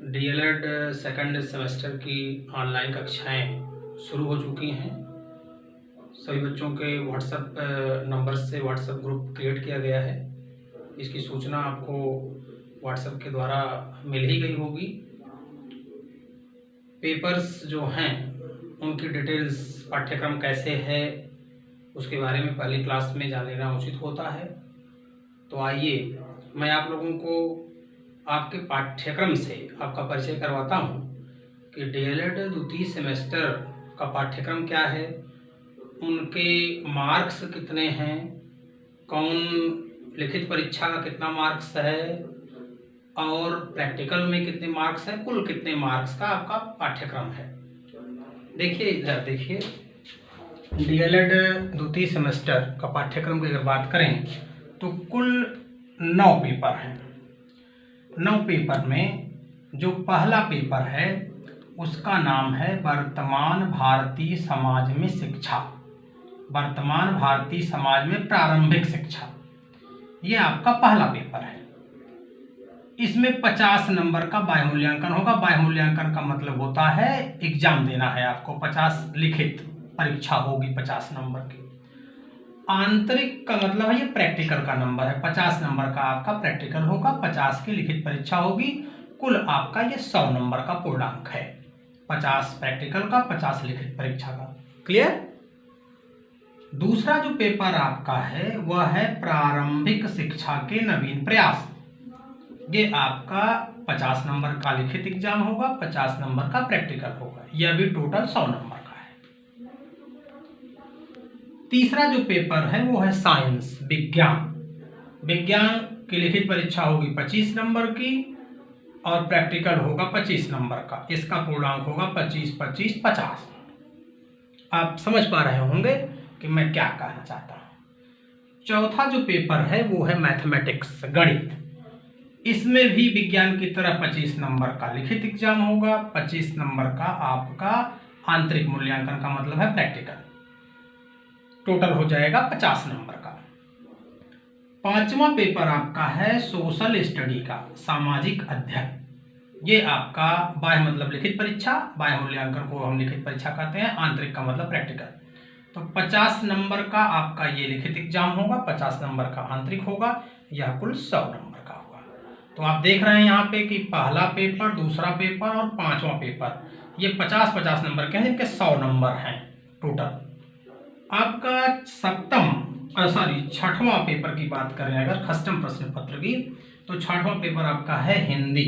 DElEd second semester की online कक्षाएं शुरू हो चुकी हैं। सभी बच्चों के व्हाट्सएप नंबर से व्हाट्सएप ग्रुप क्रिएट किया गया है। इसकी सूचना आपको व्हाट्सएप के द्वारा मिल ही गई होगी। पेपर्स जो हैं उनकी डिटेल्स, पाठ्यक्रम कैसे है उसके बारे में पहली क्लास में जान लेना उचित होता है। तो आइए मैं आप लोगों को आपके पाठ्यक्रम से आपका परिचय करवाता हूँ कि डीएलएड द्वितीय सेमेस्टर का पाठ्यक्रम क्या है, उनके मार्क्स कितने हैं, कौन लिखित परीक्षा का कितना मार्क्स है और प्रैक्टिकल में कितने मार्क्स हैं, कुल कितने मार्क्स का आपका पाठ्यक्रम है। देखिए इधर देखिए, डीएलएड द्वितीय सेमेस्टर का पाठ्यक्रम की अगर बात करें तो कुल 9 पेपर हैं। 9 पेपर में जो पहला पेपर है उसका नाम है वर्तमान भारतीय समाज में शिक्षा, वर्तमान भारतीय समाज में प्रारंभिक शिक्षा। ये आपका पहला पेपर है। इसमें 50 नंबर का बाह्य मूल्यांकन होगा। बाह्य मूल्यांकन का मतलब होता है एग्जाम देना है आपको, 50 लिखित परीक्षा होगी 50 नंबर की। आंतरिक का मतलब है ये प्रैक्टिकल का नंबर है, 50 नंबर का आपका प्रैक्टिकल होगा, 50 की लिखित परीक्षा होगी। कुल आपका ये 100 नंबर का पूर्णांक है, 50 प्रैक्टिकल का, 50 लिखित परीक्षा का। क्लियर। दूसरा जो पेपर आपका है वह है प्रारंभिक शिक्षा के नवीन प्रयास। ये आपका 50 नंबर का लिखित एग्जाम होगा, 50 नंबर का प्रैक्टिकल होगा। यह भी टोटल 100 नंबर का है। तीसरा जो पेपर है वो है साइंस, विज्ञान। विज्ञान की लिखित परीक्षा होगी 25 नंबर की और प्रैक्टिकल होगा 25 नंबर का। इसका पूर्णांक होगा 25, 25, 50। आप समझ पा रहे होंगे कि मैं क्या कहना चाहता हूं। चौथा जो पेपर है वो है मैथमेटिक्स, गणित। इसमें भी विज्ञान की तरह 25 नंबर का लिखित एग्जाम होगा, 25 नंबर का आपका आंतरिक मूल्यांकन का मतलब है प्रैक्टिकल। टोटल हो जाएगा 50 नंबर का। पांचवा पेपर आपका है सोशल स्टडी का, सामाजिक अध्ययन। ये आपका बाह्य मतलब लिखित परीक्षा, बाह्य मूल्यांकन को हम लिखित परीक्षा कहते हैं, आंतरिक का मतलब प्रैक्टिकल। तो 50 नंबर का आपका ये लिखित एग्जाम होगा, 50 नंबर का आंतरिक होगा। यह कुल 100 नंबर का होगा। तो आप देख रहे हैं यहाँ पे कि पहला पेपर, दूसरा पेपर और पांचवा पेपर ये 50-50 नंबर के हैं, जिनके 100 नंबर हैं टोटल। आपका छठवां पेपर की बात करें अगर कस्टम प्रश्न पत्र की, तो छठवां पेपर आपका है हिंदी।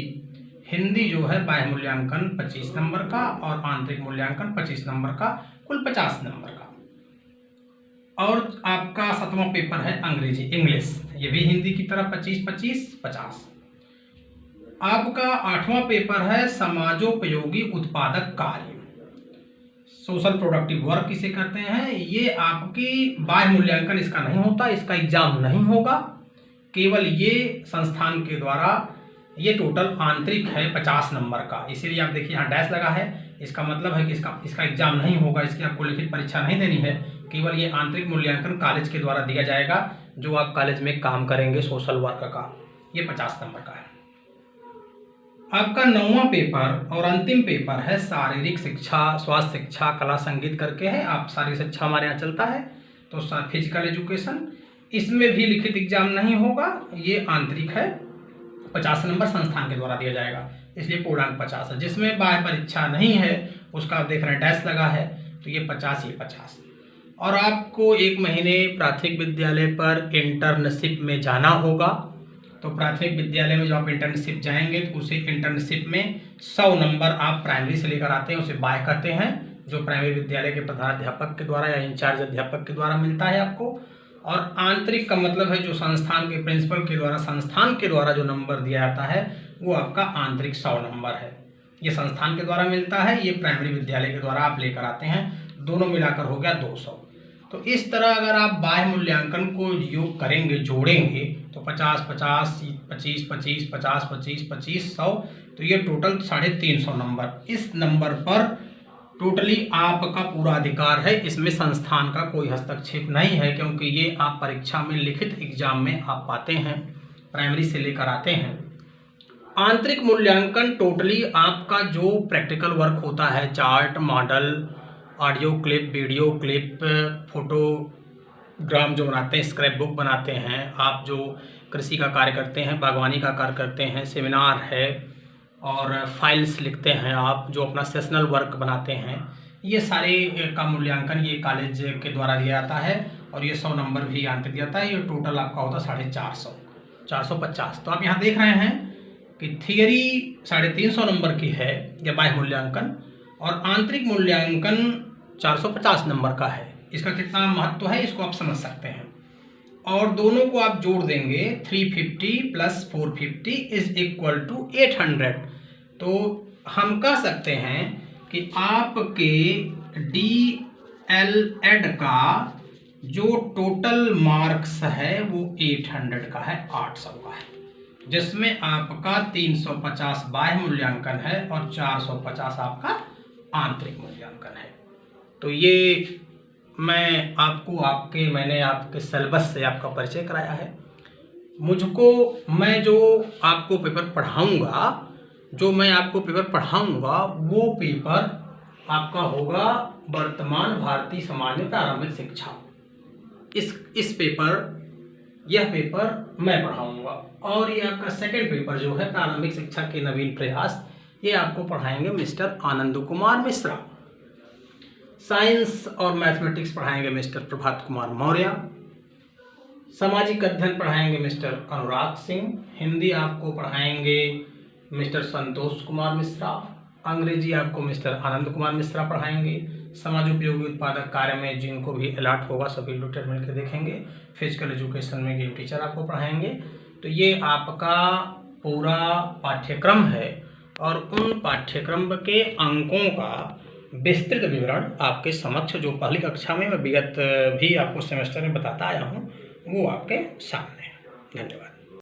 हिंदी जो है बाह्य मूल्यांकन 25 नंबर का और आंतरिक मूल्यांकन 25 नंबर का, कुल 50 नंबर का। और आपका 7वां पेपर है अंग्रेजी, इंग्लिश। ये भी हिंदी की तरह 25, 25, 50। आपका 8वां पेपर है समाजोपयोगी उत्पादक कार्य, सोशल प्रोडक्टिव वर्क किसे कहते हैं। ये आपकी बाह्य मूल्यांकन इसका नहीं होता, इसका एग्जाम नहीं होगा, केवल ये संस्थान के द्वारा, ये टोटल आंतरिक है 50 नंबर का। इसीलिए आप देखिए यहाँ डैश लगा है, इसका मतलब है कि इसका एग्जाम नहीं होगा, इसकी आपको लिखित परीक्षा नहीं देनी है। केवल ये आंतरिक मूल्यांकन कॉलेज के द्वारा दिया जाएगा, जो आप कॉलेज में काम करेंगे सोशल वर्क का। ये 50 नंबर का है। आपका 9वां पेपर और अंतिम पेपर है शारीरिक शिक्षा, स्वास्थ्य शिक्षा, कला संगीत करके है। आप शारीरिक शिक्षा हमारे यहाँ चलता है, तो फिजिकल एजुकेशन। इसमें भी लिखित एग्जाम नहीं होगा, ये आंतरिक है, 50 नंबर संस्थान के द्वारा दिया जाएगा, इसलिए पूर्णांक 50 है। जिसमें बाह्य परीक्षा नहीं है उसका आप देख रहे हैं डैश लगा है, तो ये 50, ये 50। और आपको 1 महीने प्राथमिक विद्यालय पर इंटर्नशिप में जाना होगा। तो प्राथमिक विद्यालय में जो आप इंटर्नशिप जाएंगे तो उसे इंटर्नशिप में 100 नंबर आप प्राइमरी से लेकर आते हैं, उसे बाह्य कहते हैं, जो प्राइमरी विद्यालय के प्रधानाध्यापक के द्वारा या इंचार्ज अध्यापक के द्वारा मिलता है आपको। और आंतरिक का मतलब है जो संस्थान के प्रिंसिपल के द्वारा, संस्थान के द्वारा जो नंबर दिया जाता है वो आपका आंतरिक 100 नंबर है। ये संस्थान के द्वारा मिलता है, ये प्राइमरी विद्यालय के द्वारा आप लेकर आते हैं, दोनों मिलाकर हो गया 200। तो इस तरह अगर आप बाह्य मूल्यांकन को योग करेंगे, जोड़ेंगे, तो 50, 50, 25, 25, 50, 25, 25, 100, तो ये टोटल 350 नंबर। इस नंबर पर टोटली आपका पूरा अधिकार है, इसमें संस्थान का कोई हस्तक्षेप नहीं है, क्योंकि ये आप परीक्षा में लिखित एग्जाम में आप पाते हैं, प्राइमरी से लेकर आते हैं। आंतरिक मूल्यांकन टोटली आपका जो प्रैक्टिकल वर्क होता है, chart, model, audio clip, video clip, photogram जो बनाते हैं, स्क्रैप बुक बनाते हैं, आप जो कृषि का कार्य करते हैं, बागवानी का कार्य करते हैं, सेमिनार है और फाइल्स लिखते हैं, आप जो अपना सेशनल वर्क बनाते हैं, ये सारे का मूल्यांकन ये कॉलेज के द्वारा दिया जाता है और ये 100 नंबर भी आंतरिक दिया जाता है। ये टोटल आपका होता है 450। तो आप यहाँ देख रहे हैं कि थियरी 350 नंबर की है या बाह्य मूल्यांकन, और आंतरिक मूल्यांकन 450 नंबर का है। इसका कितना महत्व है इसको आप समझ सकते हैं। और दोनों को आप जोड़ देंगे, 350 प्लस 450 इज इक्वल टू 800। तो हम कह सकते हैं कि आपके DLED का जो टोटल मार्क्स है वो 800 का है, 800 का है, जिसमें आपका 350 बाह्य मूल्यांकन है और 450 आपका आंतरिक मूल्यांकन है। तो ये मैंने आपके सिलेबस से आपका परिचय कराया है। मैं जो आपको पेपर पढ़ाऊंगा वो पेपर आपका होगा वर्तमान भारतीय सामान्य प्रारंभिक शिक्षा। यह पेपर मैं पढ़ाऊंगा, और ये आपका सेकंड पेपर जो है प्रारंभिक शिक्षा के नवीन प्रयास, ये आपको पढ़ाएंगे मिस्टर आनंद कुमार मिश्रा। साइंस और मैथमेटिक्स पढ़ाएंगे मिस्टर प्रभात कुमार मौर्य। सामाजिक अध्ययन पढ़ाएंगे मिस्टर अनुराग सिंह। हिंदी आपको पढ़ाएंगे मिस्टर संतोष कुमार मिश्रा। अंग्रेजी आपको मिस्टर आनंद कुमार मिश्रा पढ़ाएंगे। समाज उपयोगी उत्पादक कार्य में जिनको भी अलॉट होगा सभी लोग मिलकर देखेंगे। फिजिकल एजुकेशन में गेम टीचर आपको पढ़ाएंगे। तो ये आपका पूरा पाठ्यक्रम है, और उन पाठ्यक्रम के अंकों का विस्तृत विवरण आपके समक्ष, जो पहली कक्षा में मैं विगत भी आपको सेमेस्टर में बताता आया हूँ, वो आपके सामने है। धन्यवाद।